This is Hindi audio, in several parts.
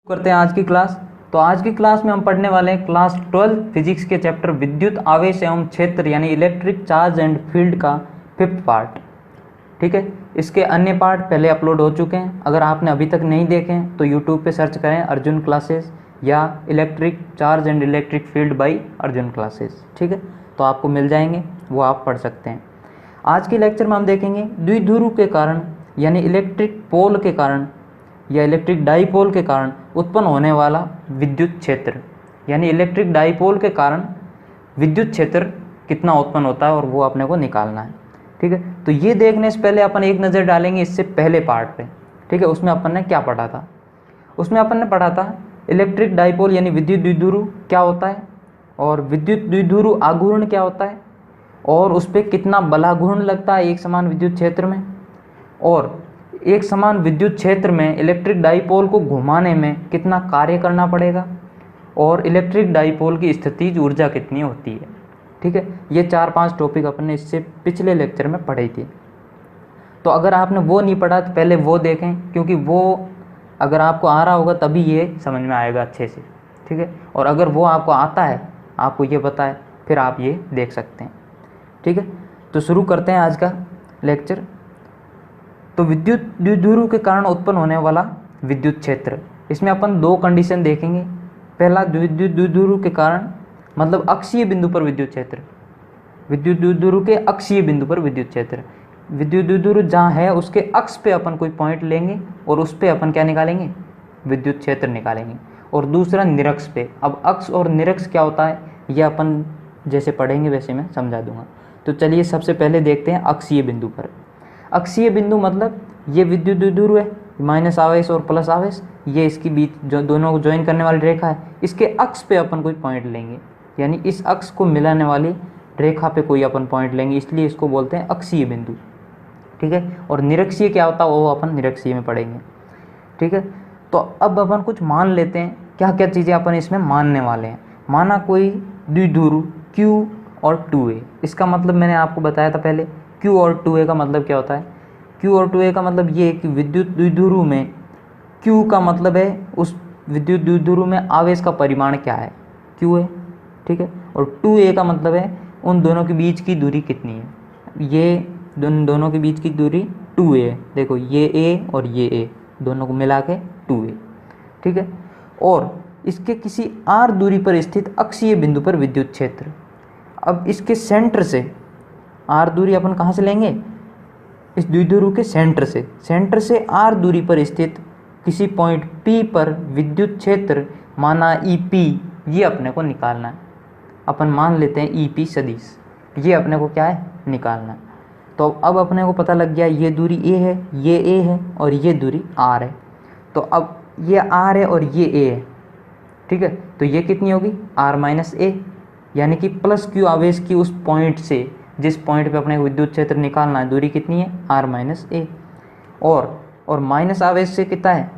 करते हैं आज की क्लास। तो आज की क्लास में हम पढ़ने वाले हैं क्लास 12 फिजिक्स के चैप्टर विद्युत आवेश एवं क्षेत्र यानी इलेक्ट्रिक चार्ज एंड फील्ड का 5th पार्ट। ठीक है, इसके अन्य पार्ट पहले अपलोड हो चुके हैं। अगर आपने अभी तक नहीं देखे हैं तो यूट्यूब पे सर्च करें अर्जुन क्लासेस या electric charge and electric field by Arjun classes. ठीक है, तो आपको मिल जाएंगे, वो आप पढ़ सकते हैं। आज के लेक्चर में हम देखेंगे द्विध्रुव के कारण यानी इलेक्ट्रिक पोल के कारण या इलेक्ट्रिक डाइपोल के कारण उत्पन्न होने वाला विद्युत क्षेत्र, यानी इलेक्ट्रिक डाइपोल के कारण विद्युत क्षेत्र कितना उत्पन्न होता है और वो अपने को निकालना है। ठीक है, तो ये देखने से पहले अपन एक नज़र डालेंगे इससे पहले पार्ट पे। ठीक है, उसमें अपन ने क्या पढ़ा था? उसमें अपन ने पढ़ा था इलेक्ट्रिक डाइपोल यानी विद्युत द्विध्रुव क्या होता है, और विद्युत द्विध्रुव आघूर्ण क्या होता है, और उस पर कितना बलाघूर्ण लगता है एक समान विद्युत क्षेत्र में, और एक समान विद्युत क्षेत्र में इलेक्ट्रिक डाइपोल को घुमाने में कितना कार्य करना पड़ेगा, और इलेक्ट्रिक डाइपोल की स्थितिज ऊर्जा कितनी होती है। ठीक है, ये 4-5 टॉपिक अपन ने इससे पिछले लेक्चर में पढ़ी थी। तो अगर आपने वो नहीं पढ़ा तो पहले वो देखें, क्योंकि वो अगर आपको आ रहा होगा तभी ये समझ में आएगा अच्छे से। ठीक है, और अगर वो आपको आता है, आपको ये पता है, फिर आप ये देख सकते हैं। ठीक है, तो शुरू करते हैं आज का लेक्चर। तो विद्युत द्विध्रुव के कारण उत्पन्न होने वाला विद्युत क्षेत्र, इसमें अपन 2 कंडीशन देखेंगे। पहला, विद्युत द्विध्रुव के कारण मतलब अक्षीय बिंदु पर विद्युत क्षेत्र, विद्युत द्विध्रुव के अक्षीय बिंदु पर विद्युत क्षेत्र। विद्युत द्विध्रुव जहाँ है उसके अक्ष पे अपन कोई पॉइंट लेंगे और उस पे अपन क्या निकालेंगे? विद्युत क्षेत्र निकालेंगे। और दूसरा निरक्ष पे। अब अक्ष और निरक्ष क्या होता है यह अपन जैसे पढ़ेंगे वैसे मैं समझा दूंगा। तो चलिए सबसे पहले देखते हैं अक्षीय बिंदु पर। अक्षीय बिंदु मतलब ये विद्युत द्विध्रुव है, माइनस आवेश और प्लस आवेश, ये इसके बीच जो दोनों को ज्वाइन करने वाली रेखा है, इसके अक्ष पे अपन कोई पॉइंट लेंगे, यानी इस अक्ष को मिलाने वाली रेखा पे कोई अपन पॉइंट लेंगे, इसलिए इसको बोलते हैं अक्षीय बिंदु। ठीक है, और निरक्षीय क्या होता है वो अपन निरक्षीय में पढ़ेंगे। ठीक है, तो अब अपन कुछ मान लेते हैं, क्या क्या चीज़ें अपन इसमें मानने वाले हैं। माना कोई द्विध्रुव Q और 2A, इसका मतलब मैंने आपको बताया था पहले, Q और 2A का मतलब क्या होता है? Q और 2A का मतलब ये है कि विद्युत द्विध्रुव में Q का मतलब है उस विद्युत द्विध्रुव में आवेश का परिमाण क्या है, Q है। ठीक है, और 2A का मतलब है उन दोनों के बीच की दूरी कितनी है, ये दोनों के बीच की दूरी 2A है। देखो ये A और ये A दोनों को मिला के 2A। ठीक है, और इसके किसी r दूरी पर स्थित अक्षीय बिंदु पर विद्युत क्षेत्र। अब इसके सेंटर से r दूरी अपन कहाँ से लेंगे? इस द्विध्रुव के सेंटर से r दूरी पर स्थित किसी पॉइंट P पर विद्युत क्षेत्र माना EP, ये अपने को निकालना है। अपन मान लेते हैं EP सदिश, ये अपने को क्या है? निकालना है। तो अब अपने को पता लग गया ये दूरी A है, ये A है और ये दूरी R है। तो अब ये R है और ये A है। ठीक है, तो ये कितनी होगी? R - A, यानी कि प्लस Q आवेश की उस पॉइंट से जिस पॉइंट पे अपने विद्युत क्षेत्र निकालना है, दूरी कितनी है? R - A। और माइनस आवेश से कितना है?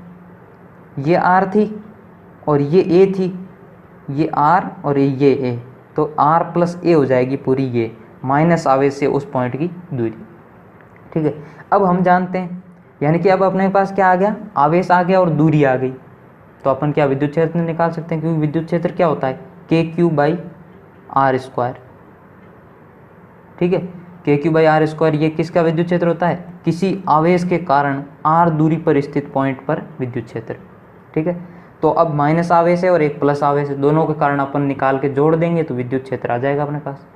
ये R थी और ये A थी, ये R और ये A, तो R + A हो जाएगी पूरी ये माइनस आवेश से उस पॉइंट की दूरी। ठीक है, अब हम जानते हैं, यानी कि अब अपने पास क्या आ गया? आवेश आ गया और दूरी आ गई। तो अपन क्या विद्युत क्षेत्र निकाल सकते हैं, क्योंकि विद्युत क्षेत्र क्या होता है? KQ/R²। ठीक है, KQ/R², ये किसका विद्युत क्षेत्र होता है? किसी आवेश के कारण R दूरी पर स्थित पॉइंट पर विद्युत क्षेत्र। ठीक है, तो अब माइनस आवेश है और एक प्लस आवेश है, दोनों के कारण अपन निकाल के जोड़ देंगे तो विद्युत क्षेत्र आ जाएगा अपने पास।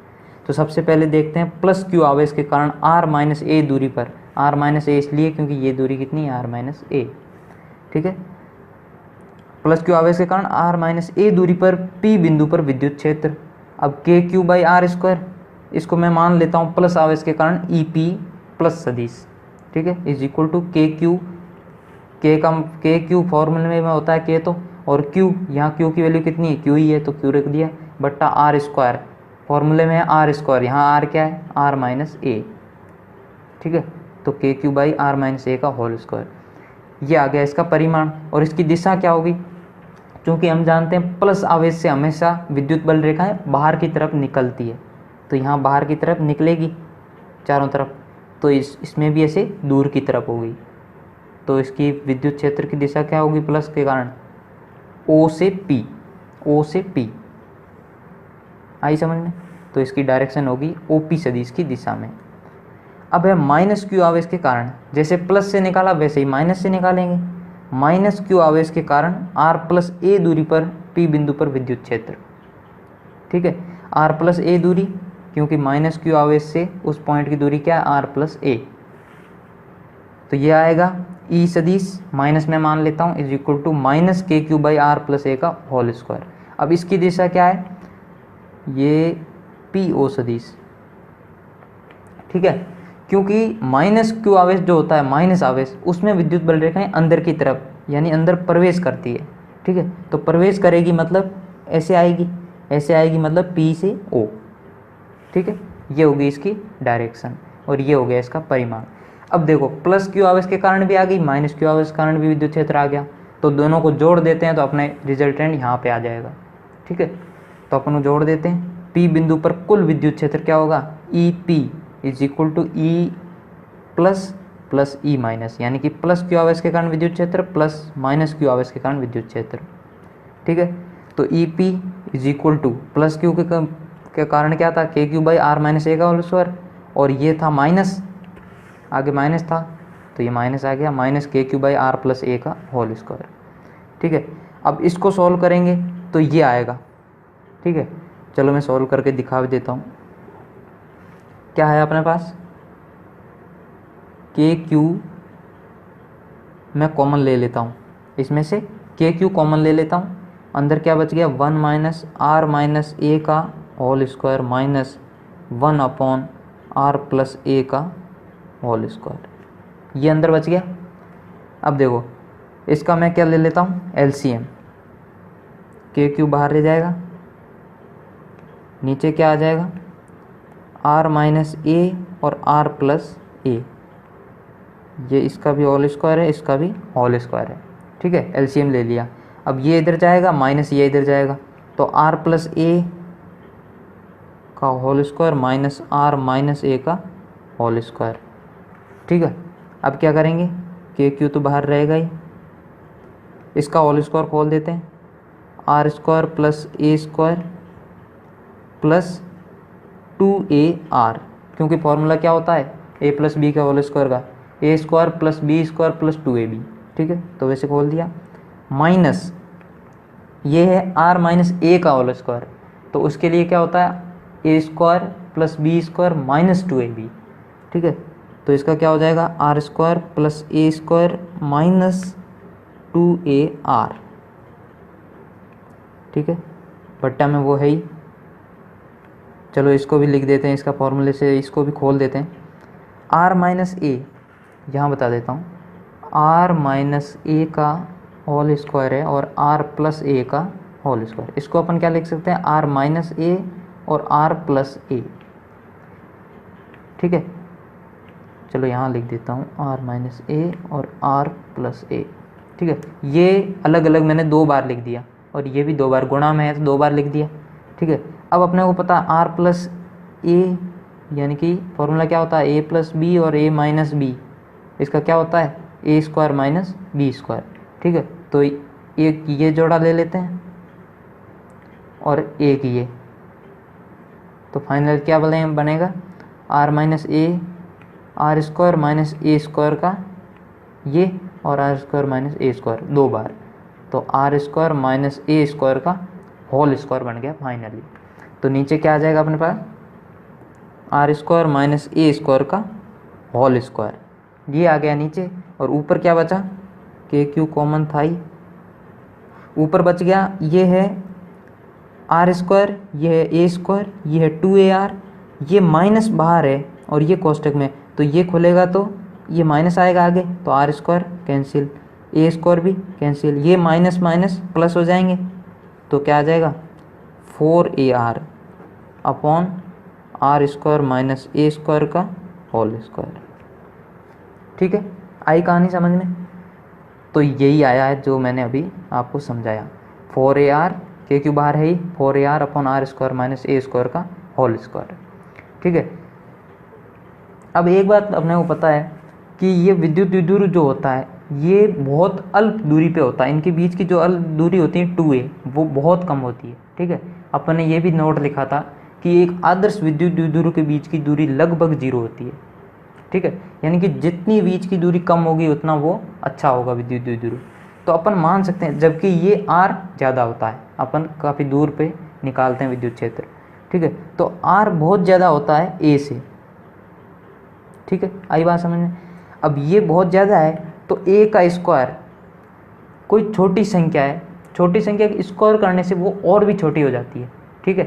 तो सबसे पहले देखते हैं प्लस Q आवेश के कारण R - A दूरी पर, R - A इसलिए क्योंकि ये दूरी कितनी है? R - A। ठीक है, प्लस Q आवेश के कारण R - A दूरी पर P बिंदु पर विद्युत क्षेत्र। अब KQ/R², इसको मैं मान लेता हूँ प्लस आवेश के कारण EP प्लस सदिश। ठीक है, is equal to KQ, KQ फॉर्मूले में होता है K, तो और Q, यहाँ Q की वैल्यू कितनी है? Q ही है, तो Q रख दिया, बट्टा R², फॉर्मूले में है R², यहाँ R क्या है? R - A। ठीक है, तो KQ/R - A का होल स्क्वायर, ये आ गया इसका परिमाण। और इसकी दिशा क्या होगी? क्योंकि हम जानते हैं प्लस आवेश से हमेशा विद्युत बल रेखाएं बाहर की तरफ निकलती है, तो यहाँ बाहर की तरफ निकलेगी चारों तरफ, तो इसमें भी ऐसे दूर की तरफ होगी। तो इसकी विद्युत क्षेत्र की दिशा क्या होगी? प्लस के कारण ओ से पी, ओ से पी, आई समझ में। तो इसकी डायरेक्शन होगी ओपी सदिश की दिशा में। अब है माइनस क्यू आवेश के कारण, जैसे प्लस से निकाला वैसे ही माइनस से निकालेंगे। माइनस क्यू आवेश के कारण आर प्लस ए दूरी पर पी बिंदु पर विद्युत क्षेत्र, ठीक है। आर प्लस ए दूरी, क्योंकि माइनस क्यू आवेश से उस पॉइंट की दूरी क्या है, आर प्लस ए। तो ये आएगा ई सदिश, माइनस में मान लेता हूँ, इज इक्वल टू माइनस के Q by are plus A का होल स्क्वायर। अब इसकी दिशा क्या है, ये पी ओ सदिश, ठीक है। क्योंकि माइनस क्यू आवेश जो होता है, माइनस आवेश, उसमें विद्युत बल रेखाएं अंदर की तरफ यानी अंदर प्रवेश करती है, ठीक है। तो प्रवेश करेगी मतलब ऐसे आएगी, ऐसे आएगी मतलब पी से ओ, ठीक है। ये होगी इसकी डायरेक्शन और ये हो गया इसका परिमाण। अब देखो प्लस क्यू आवेश के कारण भी आ गई, माइनस क्यू आवेश के कारण भी विद्युत क्षेत्र आ गया, तो दोनों को जोड़ देते हैं तो अपने रिजल्टेंट यहाँ पे आ जाएगा, ठीक है। तो अपन को जोड़ देते हैं, पी बिंदु पर कुल विद्युत क्षेत्र क्या होगा, E P is equal to E plus plus E minus, यानी कि प्लस क्यू आवेश के कारण विद्युत क्षेत्र प्लस माइनस क्यू आवेश के कारण विद्युत क्षेत्र, ठीक है। तो ई P is equal two plus Q के कारण क्या था, के Q by are minus A का होल स्क्वायर, और ये था माइनस, आगे माइनस था तो ये माइनस आ गया, माइनस के Q by are plus A का होल स्क्वायर, ठीक है। अब इसको सॉल्व करेंगे तो ये आएगा, ठीक है। चलो मैं सॉल्व करके दिखा भी देता हूँ। क्या है अपने पास, के क्यू मैं कॉमन ले लेता हूँ, इसमें से के क्यू कॉमन ले लेता हूँ, अंदर क्या बच गया, 1 माइनस आर माइनस ए का whole square minus 1 upon R plus A का होल स्क्वायर, ये अंदर बच गया। अब देखो इसका मैं क्या ले लेता हूँ, एलसीएम, के क्यू बाहर ले जाएगा, नीचे क्या आ जाएगा, आर माइनस ए और आर प्लस ए, ये इसका भी होल स्क्वायर है, इसका भी होल स्क्वायर है, ठीक है। एलसीएम ले लिया। अब ये इधर जाएगा माइनस ये इधर जाएगा, तो आर प्लस ए का whole square minus R minus A का होल स्क्वायर, ठीक है। अब क्या करेंगे, के क्यू तो बाहर रहेगा ही, इसका होल स्क्वायर खोल देते हैं, R square plus A square plus 2ar, क्योंकि फॉर्मूला क्या होता है, ए प्लस बी का होल स्क्वायर का, A square plus B square plus 2ab, ठीक है। तो वैसे खोल दिया, माइनस ये है आर माइनस ए का होल स्क्वायर, तो उसके लिए क्या होता है, A square plus B square minus 2ab, ठीक है। तो इसका क्या हो जाएगा, R square plus A square minus 2ar, ठीक है। बट्टा में वो है ही, चलो इसको भी लिख देते हैं, इसका फॉर्मूले से इसको भी खोल देते हैं। आर माइनस ए, यहाँ बता देता हूँ, आर माइनस ए का होल स्क्वायर है और आर प्लस ए का होल स्क्वायर, इसको अपन क्या लिख सकते हैं, आर माइनस ए और आर प्लस ए, ठीक है। चलो यहाँ लिख देता हूँ, आर माइनस ए और आर प्लस ए, ठीक है। ये अलग अलग मैंने 2 बार लिख दिया और ये भी 2 बार, गुणा में है तो 2 बार लिख दिया, ठीक है। अब अपने को पता आर प्लस ए, यानी कि फॉर्मूला क्या होता है, ए प्लस बी और ए माइनस बी, इसका क्या होता है, A square minus B square, ठीक है। तो एक ये जोड़ा ले लेते हैं और एक ये, तो फाइनल क्या बनेगा, R minus A R square minus A square का ये, और R square minus A square 2 बार, तो R square minus A square का होल स्क्वायर बन गया फाइनली। तो नीचे क्या आ जाएगा अपने पास, R square minus A square का होल स्क्वायर, ये आ गया नीचे। और ऊपर क्या बचा, के क्यू कॉमन था ही, ऊपर बच गया, ये है आर स्क्वायर, ये है ए स्क्वायर, ये है 2ar, ये माइनस बाहर है और ये कोष्टक में, तो ये खुलेगा तो ये माइनस आएगा आगे, तो R square cancel, A square भी कैंसिल, ये माइनस माइनस प्लस हो जाएंगे, तो क्या आ जाएगा 4ar upon R square minus A square का होल स्क्वायर, ठीक है। आई कहानी समझ में। तो यही आया है जो मैंने अभी आपको समझाया, 4ar, के क्यू बाहर है ही, 4ar upon R square minus A square का होल स्क्वायर, ठीक है। अब एक बात अपने को पता है कि ये विद्युत द्विध्रुव जो होता है ये बहुत अल्प दूरी पे होता है, इनके बीच की जो अल्प दूरी होती है 2a वो बहुत कम होती है। ठीक है, अपन ने ये भी नोट लिखा था कि एक आदर्श विद्युत द्विध्रुव के बीच की दूरी लगभग 0 होती है। ठीक है, यानी कि जितनी बीच की दूरी कम होगी उतना वो अच्छा होगा विद्युत द्विध्रुव। तो अपन मान सकते हैं, जबकि ये r ज़्यादा होता है, अपन काफ़ी दूर पे निकालते हैं विद्युत क्षेत्र। ठीक है, तो r बहुत ज़्यादा होता है a से। ठीक है, आई बात समझ में। अब ये बहुत ज़्यादा है तो a का स्क्वायर कोई छोटी संख्या है, छोटी संख्या के स्क्वायर करने से वो और भी छोटी हो जाती है। ठीक है,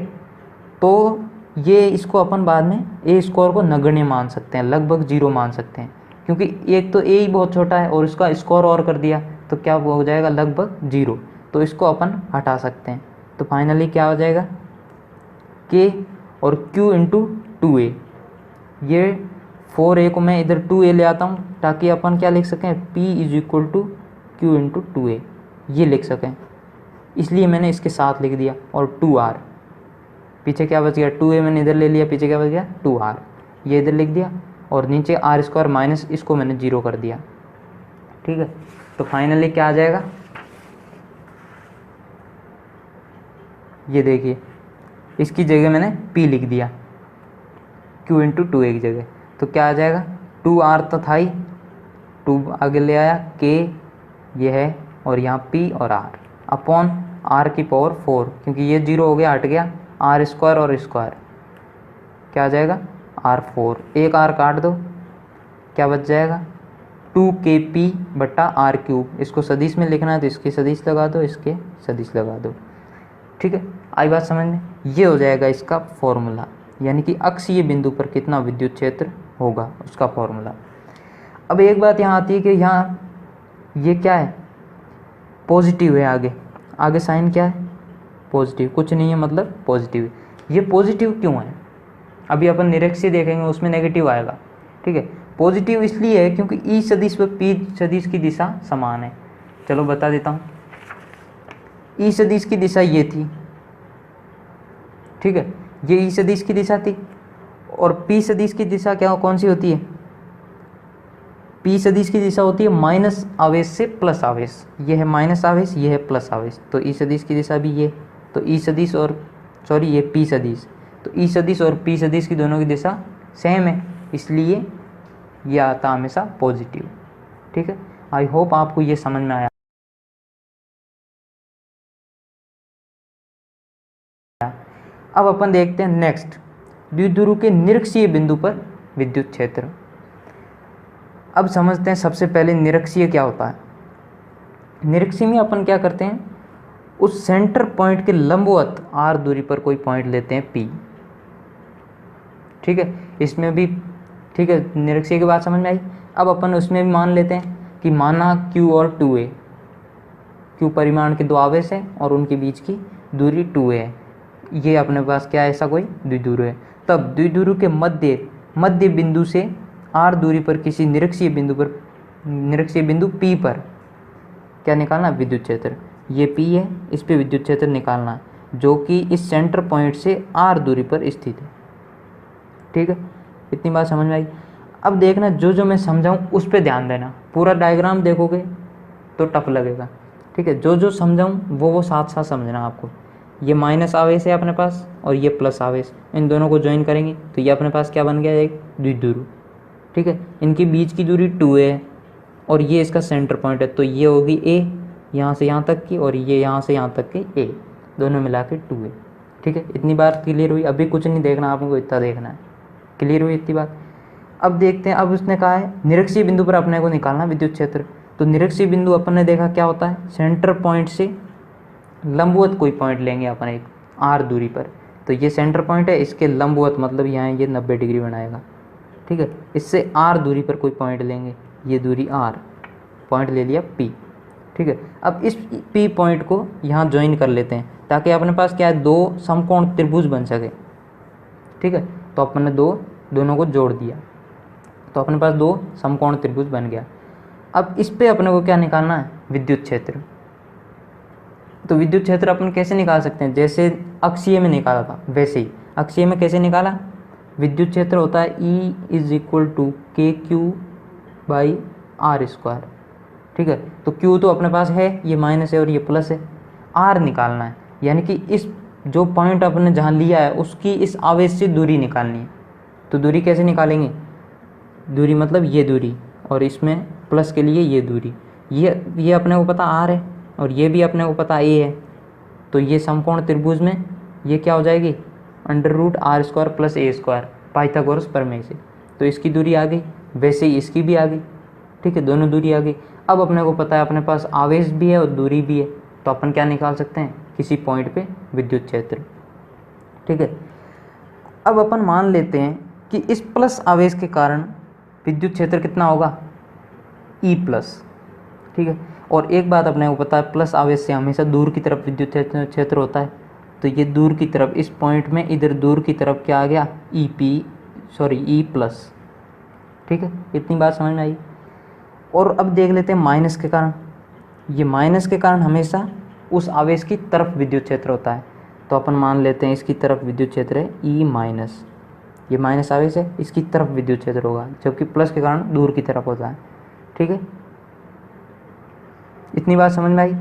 तो ये इसको अपन बाद में a स्क्वायर को नगण्य मान सकते हैं, लगभग 0 मान सकते हैं, क्योंकि एक तो a ही बहुत छोटा है और इसका स्क्वायर और कर दिया तो क्या हो जाएगा, लगभग 0। तो इसको अपन हटा सकते हैं। तो फाइनली क्या हो जाएगा, k और q इंटू 2a। ये 4a को मैं इधर 2a ले आता हूँ ताकि अपन क्या लिख सकें, p is equal to q into 2a, ये लिख सकें, इसलिए मैंने इसके साथ लिख दिया। और 2r, पीछे क्या बच गया, 2a मैंने इधर ले लिया, पीछे क्या बच गया 2r, ये इधर लिख दिया, और नीचे r स्क्वायर माइनस इसको मैंने 0 कर दिया। ठीक है, तो फाइनली क्या आ जाएगा, ये देखिए इसकी जगह मैंने p लिख दिया q इंटू 2a की जगह, तो क्या आ जाएगा 2r तो था ही, 2 आगे ले आया, k ये है और यहाँ p और r अपॉन r की पावर 4, क्योंकि ये 0 हो गया, हट गया, r स्क्वायर और स्क्वायर क्या आ जाएगा r4, एक r काट दो, क्या बच जाएगा 2kp बट्टा r क्यूब। इसको सदिश में लिखना है तो इसके सदिश लगा दो, इसके सदिश लगा दो। ठीक है, आई बात समझ में। ये हो जाएगा इसका फॉर्मूला, यानी कि अक्षीय बिंदु पर कितना विद्युत क्षेत्र होगा उसका फॉर्मूला। अब एक बात यहाँ आती है कि यहाँ ये क्या है, पॉजिटिव है, आगे आगे साइन क्या है, पॉजिटिव, कुछ नहीं है मतलब पॉजिटिव। ये पॉजिटिव क्यों है, अभी अपन निरीक्षी देखेंगे उसमें नेगेटिव आएगा। ठीक है, पॉजिटिव इसलिए है क्योंकि ई सदिश व पी सदिश की दिशा समान है। चलो बता देता हूँ, ई सदिश की दिशा ये थी, ठीक है, ये ई सदिश की दिशा थी, और पी सदिश की दिशा क्या कौन सी होती है, पी सदिश की दिशा होती है माइनस आवेश से प्लस आवेश, ये है माइनस आवेश, ये है प्लस आवेश, तो ई सदिश की दिशा भी ये, तो ई सदिश और सॉरी ये पी सदिश, तो ई सदिश और पी सदिश की दोनों की दिशा सेम है, इसलिए ये आता हमेशा पॉजिटिव। ठीक है, आई होप आपको ये समझ में आया। अब अपन देखते हैं नेक्स्ट, द्विध्रुव के निरक्षीय बिंदु पर विद्युत क्षेत्र। अब समझते हैं सबसे पहले निरक्षीय क्या होता है। निरक्षीय में अपन क्या करते हैं, उस सेंटर पॉइंट के लंबवत r दूरी पर कोई पॉइंट लेते हैं P। ठीक है, इसमें भी ठीक है, निरक्षीय की बात समझ में आई। अब अपन उसमें भी मान लेते हैं कि माना Q और 2a, Q परिमाण के दो आवेश हैं और उनके बीच की दूरी 2a है, ये अपने पास क्या है, ऐसा कोई द्विध्रुव है। तब द्विध्रुव के मध्य बिंदु से r दूरी पर किसी निरक्षीय बिंदु P पर क्या निकालना, विद्युत क्षेत्र। ये P है, इस पे विद्युत क्षेत्र निकालना है जो कि इस सेंटर पॉइंट से r दूरी पर स्थित है। ठीक है, इतनी बात समझ में आई। अब देखना जो जो मैं समझाऊँ उस पे ध्यान देना, पूरा डायग्राम देखोगे तो टफ लगेगा। ठीक है, जो जो समझाऊँ वो साथ साथ समझना आपको। ये माइनस आवेश है अपने पास और ये प्लस आवेश, इन दोनों को ज्वाइन करेंगे तो ये अपने पास क्या बन गया, एक द्विध्रुव। ठीक है, इनके बीच की दूरी 2a है और ये इसका सेंटर पॉइंट है, तो ये होगी a यहाँ से यहाँ तक की और ये यहाँ से यहाँ तक की a, दोनों मिला के 2a। ठीक है, इतनी बात क्लियर हुई। अभी कुछ नहीं देखना आपको, इतना देखना है, क्लियर हुई इतनी बात। अब देखते हैं, अब उसने कहा है निरक्षीय बिंदु पर अपने को निकालना विद्युत क्षेत्र। तो निरक्षीय बिंदु अपन ने देखा क्या होता है, सेंटर पॉइंट से लंबवत कोई पॉइंट लेंगे अपन एक r दूरी पर, तो ये सेंटर पॉइंट है, इसके लंबवत मतलब यहाँ ये 90 डिग्री बनाएगा। ठीक है, इससे r दूरी पर कोई पॉइंट लेंगे, ये दूरी r, पॉइंट ले लिया P। ठीक है, अब इस P पॉइंट को यहाँ ज्वाइन कर लेते हैं ताकि अपने पास क्या है, दो समकोण त्रिभुज बन सके। ठीक है, तो अपन ने दोनों को जोड़ दिया तो अपने पास दो समकोण त्रिभुज बन गया। अब इस पे अपने को क्या निकालना है, विद्युत क्षेत्र। तो विद्युत क्षेत्र अपन कैसे निकाल सकते हैं, जैसे अक्षीय में निकाला था वैसे ही अक्षीय में कैसे निकाला, विद्युत क्षेत्र होता है E is equal to KQ by R square. ठीक है। तो Q तो अपने पास है, ये माइनस है और ये प्लस है। R निकालना है, यानी कि इस जो पॉइंट अपने जहाँ लिया है उसकी इस आवेश से दूरी निकालनी है। तो दूरी कैसे निकालेंगे, दूरी मतलब ये दूरी, और इसमें प्लस के लिए ये दूरी, ये अपने को पता R है और ये भी अपने को पता A है। तो ये समकोण त्रिभुज में ये क्या हो जाएगी, √r² + a² पाइथागोरस प्रमेय से। तो इसकी दूरी आ गई, वैसे ही इसकी भी आ गई, ठीक है, दोनों दूरी आ गई। अब अपने को पता है अपने पास आवेश भी है और दूरी भी है, तो अपन क्या निकाल सकते हैं, किसी पॉइंट पे विद्युत क्षेत्र, ठीक है। अब अपन मान लेते हैं कि इस प्लस आवेश के कारण विद्युत क्षेत्र कितना होगा, E+, ठीक है। और एक बात अपने को पता है, प्लस आवेश से हमेशा दूर की तरफ विद्युत क्षेत्र होता है। तो ये दूर की तरफ, इस पॉइंट में इधर दूर की तरफ क्या आ गया, E+, ठीक है। इतनी बात समझ में आई। और अब देख लेते हैं माइनस के कारण। ये माइनस के कारण हमेशा उस आवेश की तरफ विद्युत क्षेत्र होता है। तो अपन मान लेते हैं इसकी तरफ विद्युत क्षेत्र है E-, ये माइनस आवेश है, इसकी तरफ विद्युत क्षेत्र होगा, जबकि प्लस के कारण दूर की तरफ होता है, ठीक है। इतनी बात समझ में आई।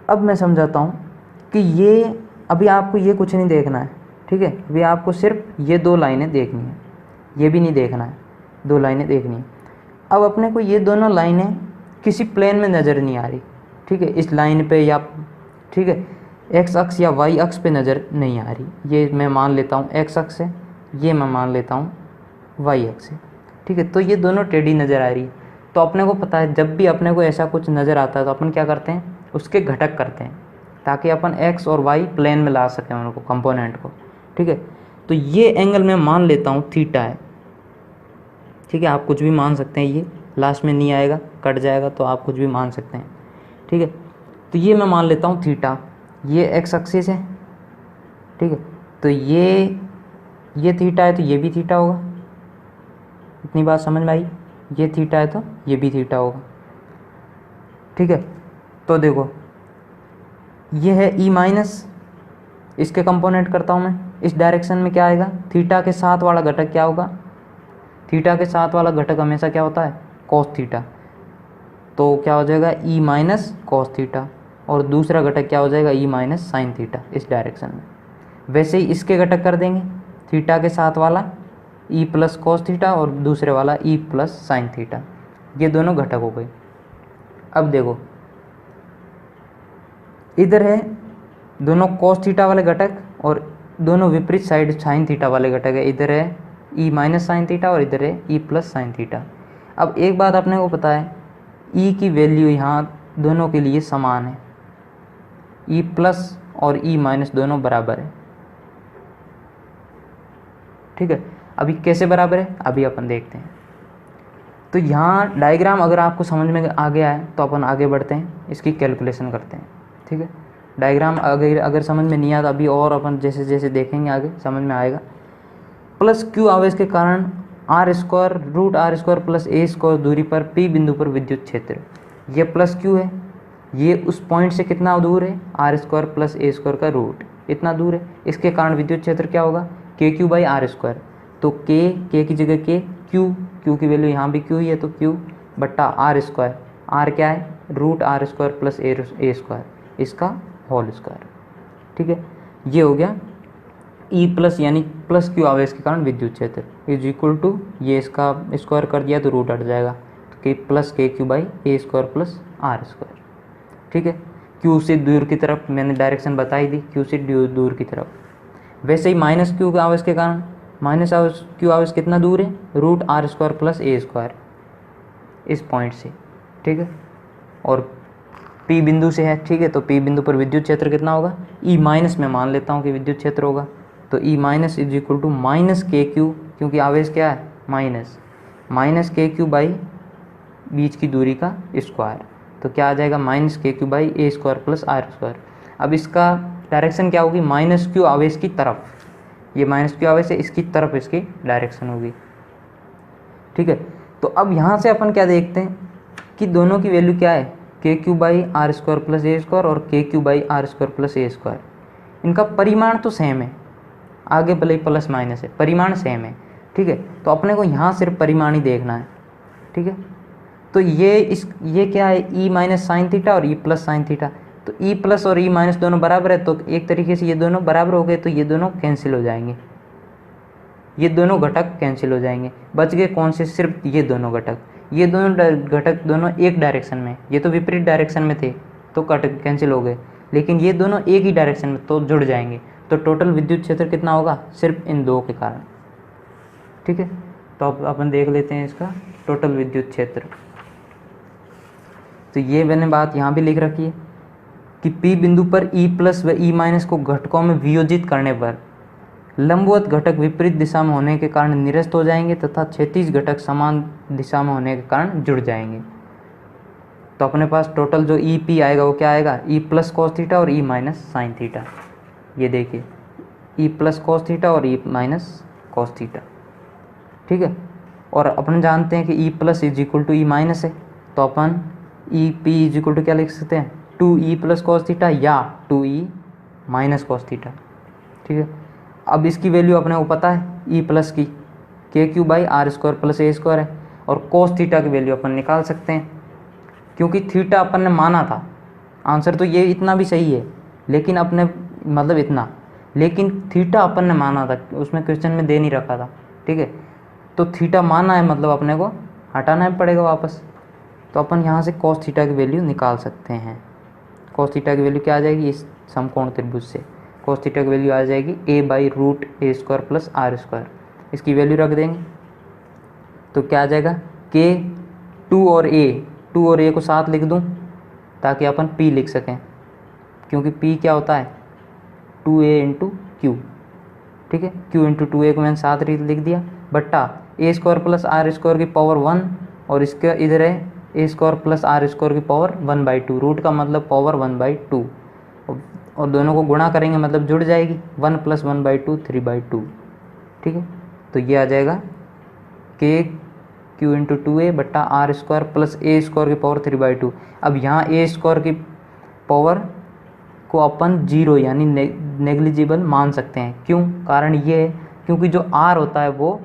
अब मैं समझाता हूँ कि ये अभी आपको ये कुछ नहीं देखना है, ठीक है। अभी आपको सिर्फ ये 2 लाइनें देखनी है, ये भी नहीं देखना है, 2 लाइनें देखनी है। अब अपने को ये दोनों लाइनें किसी प्लेन में नज़र नहीं आ रही, ठीक है, इस लाइन पे या, ठीक है, एक्स अक्ष या वाई अक्ष पे नज़र नहीं आ रही। ये मैं मान लेता हूँ एक्स अक्ष है, ये मैं मान लेता हूँ वाई अक्ष है, ठीक है। तो ये दोनों टेढ़ी नज़र आ रही है। तो अपने को पता है जब भी अपने को ऐसा कुछ नज़र आता है तो अपन क्या करते हैं, उसके घटक करते हैं, ताकि अपन एक्स और वाई प्लेन में ला सकें उनको, कंपोनेंट को, ठीक है। तो ये एंगल मैं मान लेता हूँ थीटा है, ठीक है। आप कुछ भी मान सकते हैं, ये लास्ट में नहीं आएगा, कट जाएगा, तो आप कुछ भी मान सकते हैं, ठीक है। तो ये मैं मान लेता हूँ थीटा, ये एक्स एक्सिस है, ठीक है। तो ये थीटा है तो ये भी थीटा होगा। इतनी बात समझ में आई, ये थीटा है तो ये भी थीटा होगा, ठीक है। तो देखो ये है E-, इसके कंपोनेंट करता हूँ मैं, इस डायरेक्शन में क्या आएगा, थीटा के साथ वाला घटक क्या होगा, थीटा के साथ वाला घटक हमेशा क्या होता है, कॉस थीटा। तो क्या हो जाएगा E- कॉस थीटा, और दूसरा घटक क्या हो जाएगा E- साइन थीटा, इस डायरेक्शन में। वैसे ही इसके घटक कर देंगे, थीटा के साथ वाला E+ कॉस थीटा और दूसरे वाला E+ साइन थीटा, ये दोनों घटक हो गए। अब देखो इधर है दोनों कॉस थीटा वाले घटक और दोनों विपरीत साइड साइन थीटा वाले घटक है। इधर है E- साइन थीटा और इधर है E+ साइन थीटा। अब एक बात अपने को पता है, E की वैल्यू यहाँ दोनों के लिए समान है, E+ और E- दोनों बराबर है, ठीक है। अभी कैसे बराबर है, अभी अपन देखते हैं। तो यहाँ डायग्राम अगर आपको समझ में आ गया है तो अपन आगे बढ़ते हैं, इसकी कैलकुलेशन करते हैं, ठीक है। डायग्राम अगर समझ में नहीं आता, अभी और अपन जैसे जैसे देखेंगे आगे समझ में आएगा। प्लस Q आवेश के कारण R² √r² + a² दूरी पर P बिंदु पर विद्युत क्षेत्र, ये प्लस Q है, ये उस पॉइंट से कितना दूर है, r² + a² का रूट, इतना दूर है। इसके कारण विद्युत क्षेत्र क्या होगा, KQ/r²। तो K की जगह Q की वैल्यू यहाँ भी Q ही है, तो Q बट्टा r², R क्या है, √r² + a², इसका होल स्क्वायर, ठीक है। ये हो गया E+ यानी प्लस Q आवेश के कारण विद्युत क्षेत्र = ये इसका स्क्वायर कर दिया तो रूट हट जाएगा, तो KQ/a² + r², ठीक है। Q से दूर की तरफ मैंने डायरेक्शन बताई दी, Q से दूर की तरफ। वैसे ही -Q आवेश के कारण, -Q आवेश कितना दूर है, √r² + a², इस पॉइंट से, ठीक है। और P बिंदु से है, ठीक है। तो P बिंदु पर विद्युत क्षेत्र कितना होगा, E- में मान लेता हूँ कि विद्युत क्षेत्र होगा, तो E- = -KQ, क्योंकि आवेश क्या है माइनस -KQ/ बीच की दूरी का स्क्वायर, तो क्या आ जाएगा -KQ/a² + r²। अब इसका डायरेक्शन क्या होगी, -Q आवेश की तरफ, ये -Q आवेश है, इसकी तरफ इसकी डायरेक्शन होगी, ठीक है। तो अब यहाँ से अपन क्या देखते हैं कि दोनों की वैल्यू क्या है, KQ/r² + a² और KQ/r² + a²। इनका परिमाण तो सेम है, आगे भले ही प्लस माइनस है, परिमाण सेम है, ठीक है। तो अपने को यहाँ सिर्फ परिमाण ही देखना है, ठीक है। तो ये क्या है, ई माइनस साइन थीटा और ई प्लस साइन थीटा। तो ई प्लस और ई माइनस दोनों बराबर है, तो एक तरीके से ये दोनों बराबर हो गए, तो ये दोनों कैंसिल हो जाएंगे, ये दोनों घटक कैंसिल हो जाएंगे। बच गए कौन से, सिर्फ ये दोनों घटक। ये दोनों घटक दोनों एक डायरेक्शन में, ये तो विपरीत डायरेक्शन में थे तो घटक कैंसिल हो गए, लेकिन ये दोनों एक ही डायरेक्शन में तो जुड़ जाएंगे। तो टोटल विद्युत क्षेत्र कितना होगा, सिर्फ इन दो के कारण। ठीक है, तो अब अपन देख लेते हैं इसका टोटल विद्युत क्षेत्र। तो ये मैंने बात यहाँ भी लिख रखी है कि P बिंदु पर E प्लस व E माइनस को घटकों में वियोजित करने पर लंबवत घटक विपरीत दिशा में होने के कारण निरस्त हो जाएंगे तथा क्षैतिज घटक समान दिशा में होने के कारण जुड़ जाएंगे। तो अपने पास टोटल जो ई पी आएगा वो क्या आएगा, ई प्लस कॉस थीटा और ई माइनस साइन थीटा। ये देखिए ई प्लस कॉस थीटा और ई माइनस कॉस थीटा। ठीक है, और अपन जानते हैं कि E plus is equal to E minus है, तो अपन E P is equal to क्या लिख सकते हैं, 2e प्लस कॉस थीटा या 2e माइनस कॉस थीटा। ठीक है, अब इसकी वैल्यू अपने को पता है ई प्लस की KQ by R square plus A square है, और कॉस थीटा की वैल्यू अपन निकाल सकते हैं क्योंकि थीटा अपन ने माना था। आंसर तो ये इतना भी सही है, लेकिन अपने मतलब इतना, लेकिन थीटा अपन ने माना था, उसमें क्वेश्चन में दे नहीं रखा था। ठीक है, तो थीटा माना है मतलब अपने को हटाना पड़ेगा वापस, तो अपन यहाँ से कॉस थीटा की वैल्यू निकाल सकते हैं। कॉस थीटा की वैल्यू क्या आ जाएगी, इस समकोण त्रिभुज से कॉस थीटा की वैल्यू आ जाएगी a by root A square plus R square. इसकी वैल्यू रख देंगे तो क्या आ जाएगा, k 2 और a को साथ लिख दूं ताकि अपन p लिख सकें, क्योंकि p क्या होता है 2a इंटू क्यू। ठीक है, q इंटू 2a को मैंने साथ लिख दिया, बट्टा a square plus R square की पावर 1, और इसका इधर है A square plus R square की पावर 1/2, रूट का मतलब पावर 1/2, और दोनों को गुणा करेंगे मतलब जुड़ जाएगी 1 प्लस 1/2 3/2। ठीक है, तो ये आ जाएगा के क्यू इंटू 2a बट्टा R square plus A square की पावर 3/2। अब यहाँ ए स्क्वायर की पावर को अपन 0 यानी नेग्लिजिबल मान सकते हैं। क्यों, कारण ये है क्योंकि जो आर होता है वो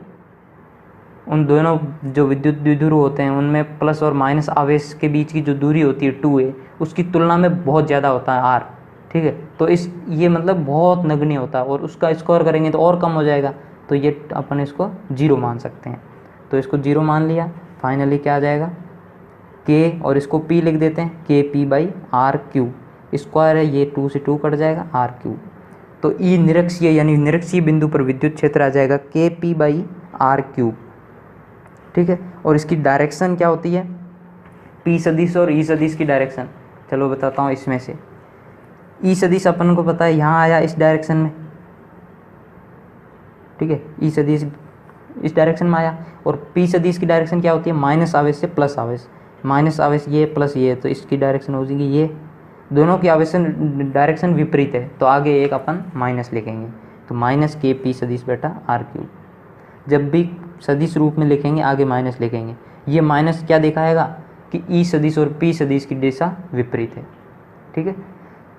उन दोनों जो विद्युत द्विध्रुव होते हैं उनमें प्लस और माइनस आवेश के बीच की जो दूरी होती है 2a, उसकी तुलना में बहुत ज़्यादा होता है आर। ठीक है, तो ये मतलब बहुत नगण्य होता है, और उसका स्क्वायर करेंगे तो और कम हो जाएगा, तो ये अपन इसको 0 मान सकते हैं। तो इसको 0 मान लिया, फाइनली क्या आ जाएगा k, और इसको p लिख देते हैं KP by R Q. Square है ये 2 से 2 कट जाएगा आर क्यू। तो ई निरक्षीय यानी निरक्षीय बिंदु पर विद्युत क्षेत्र आ जाएगा KP बाई आर क्यूब। ठीक है, और इसकी डायरेक्शन क्या होती है, P सदिश और E सदिश की डायरेक्शन चलो बताता हूँ। इसमें से E सदिश अपन को पता है यहाँ आया इस डायरेक्शन में। ठीक है, E सदिश इस डायरेक्शन में आया, और P सदिश की डायरेक्शन क्या होती है, माइनस आवेश से प्लस आवेश। माइनस आवेश ये प्लस ये, तो इसकी डायरेक्शन हो जाएगी ये, दोनों की आवेश डायरेक्शन विपरीत है, तो आगे एक अपन माइनस लिखेंगे, तो माइनस KP सदिश बेटा आर क्यूब। जब भी सदिश रूप में लिखेंगे आगे माइनस लिखेंगे। ये माइनस क्या दिखाएगा कि ई सदिश और पी सदिश की दिशा विपरीत है। ठीक है,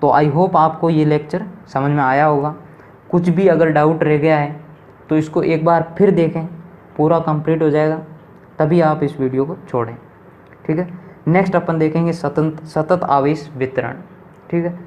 तो आई होप आपको ये लेक्चर समझ में आया होगा। कुछ भी अगर डाउट रह गया है तो इसको एक बार फिर देखें, पूरा कंप्लीट हो जाएगा, तभी आप इस वीडियो को छोड़ें। ठीक है, नेक्स्ट अपन देखेंगे सतत आवेश वितरण। ठीक है,